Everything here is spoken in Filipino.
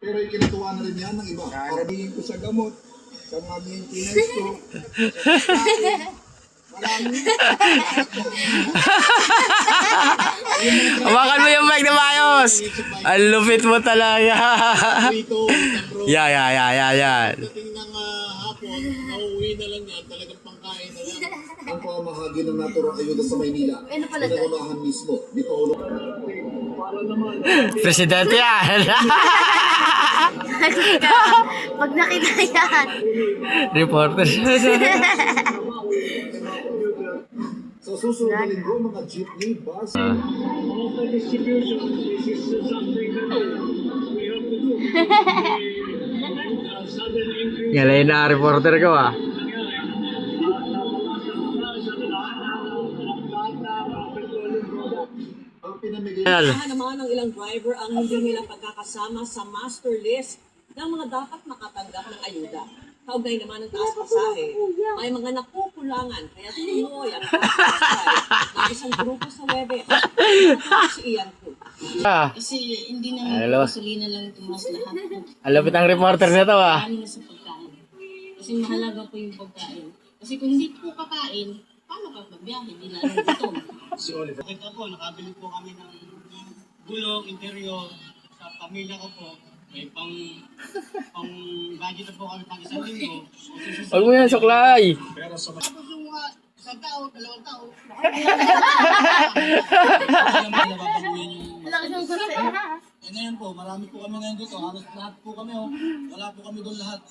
Pero ikinatuwa na rin yan ng iba. Karamihin ko sa gamot, sa mga maintenance ko, sa pagkain, maraming. Hawakan mo yung mic na maayos. Ang lupit mo talaga. Yan. Pagdating ng hapon, nauwi na lang yan, talagang pangkain na lang. Ang pamahagi ng naturang ayuda sa Maynila. Ano pala doon? Pinagamahan mismo ni Paolo. Presidente yan. Pag nakita yan. Reporter. Sa susunod na linggo, mga jeepney, bus, Galay na reporter ko ah. ang pinamigay Saan naman ng ilang driver ang hindi nila pagkakasama sa master list ng mga dapat makatanggap ng ayuda. Kaugnay naman ng taas pasahe, may mga nakukulangan kaya tinuloy ang pagkakasay ng isang grupo sa Webes. Si Ian Cruz. Kasi hindi naman Hello. gasolina lang tumas lahat. Ang lupit ang reporter na to ah. Ano na sa pagkain. Kasi mahalaga po yung pagkain. Kasi kung hindi po kakain, paano ka magbiyahe? Hindi na rin gutom. Ito po, nakabili po kami ng gulong, interior, sa pamilya ko po. May pang budget na po kami pang isang linggo. Huwag mo yan, suklay. Tapos yung isang tao, dalawang tao. Lakas ng gusto. Ngayon po, marami po kami ngayon dito. Halos lahat po kami, wala po kami doon lahat.